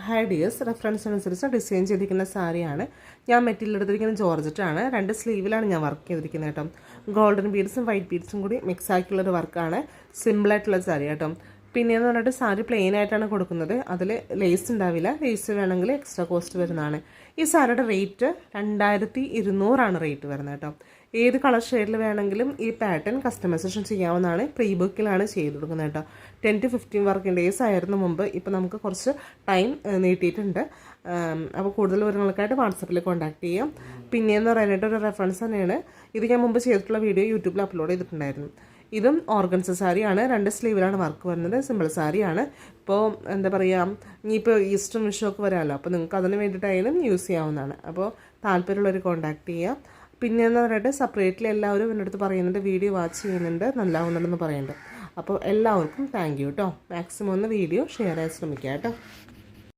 Hi dears, reference അനുസരിച്ച് design ചെയ്തിരിക്കുന്ന സാരിയാണ്. ഞാൻ മെറ്റീരിയൽ എടുത്തിരിക്കുന്നത് ജോർജറ്റാണ്. 2 സ്ലീവിലാണ് ഞാൻ വർക്ക് ചെയ്തിരിക്കുന്നത് കേട്ടോ. ഗോൾഡൻ ബീഡ്സും വൈറ്റ് ബീഡ്സും കൂടി മിക്സ് ആക്കിയുള്ളൊരു വർക്കാണ്. സിമ്പിളായിട്ടുള്ള സാരി കേട്ടോ. പിന്നെയെന്ന് പറഞ്ഞിട്ട് സാരി പ്ലെയിൻ ആയിട്ടാണ് കൊടുക്കുന്നത്. അതിൽ ലേസ് ഉണ്ടാവില്ല. ലേസ് വേണമെങ്കിൽ എക്സ്ട്രാ കോസ്റ്റ് വരുന്നതാണ്. ഈ സാരിയുടെ റേറ്റ് 2200 റേറ്റ് വരുന്നത് കേട്ടോ. ഏത് കളർ ഷെയ്ഡിൽ വേണമെങ്കിലും ഈ പാറ്റേൺ കസ്റ്റമൈസേഷൻ ചെയ്യാവുന്നതാണ്. പ്രീ ബുക്കിലാണ് ചെയ്ത് കൊടുക്കുന്നത് കേട്ടോ. 10 to 15 വർക്കിംഗ് ഡേയ്സ് ആയിരുന്നു മുമ്പ്. ഇപ്പോൾ നമുക്ക് കുറച്ച് ടൈം നീട്ടിയിട്ടുണ്ട്. അപ്പോൾ കൂടുതൽ വിവരങ്ങൾക്കായിട്ട് വാട്സപ്പിൽ കോൺടാക്ട് ചെയ്യാം. പിന്നെയെന്ന് പറയാനായിട്ട് ഒരു റെഫറൻസ് തന്നെയാണ്. ഇത് ഞാൻ മുമ്പ് ചെയ്തിട്ടുള്ള വീഡിയോ യൂട്യൂബിൽ അപ്ലോഡ് ചെയ്തിട്ടുണ്ടായിരുന്നു. ഇതും ഓർഗൻസ സാരിയാണ്. 2 സ്ലീവിലാണ് വർക്ക് വരുന്നത്. സിമ്പിൾ സാരിയാണ്. ഇപ്പോൾ എന്താ പറയുക, ഇനിയിപ്പോൾ ഈസ്റ്ററും വിഷു ഒക്കെ വരാമല്ലോ. അപ്പോൾ നിങ്ങൾക്ക് അതിന് വേണ്ടിയിട്ടായാലും യൂസ് ചെയ്യാവുന്നതാണ്. അപ്പോൾ താല്പര്യമുള്ളവർ കോൺടാക്ട് ചെയ്യാം. പിന്നെ എന്ന് പറഞ്ഞിട്ട് സെപ്പറേറ്റ്ലി എല്ലാവരും എൻ്റെ അടുത്ത് പറയുന്നുണ്ട്, വീഡിയോ വാച്ച് ചെയ്യുന്നുണ്ട്, നല്ലതാവുന്നുണ്ടെന്ന് പറയുന്നുണ്ട്. അപ്പോൾ എല്ലാവർക്കും താങ്ക് യു കേട്ടോ. മാക്സിമം ഒന്ന് വീഡിയോ ഷെയർ ചെയ്യാൻ ശ്രമിക്കുക കേട്ടോ.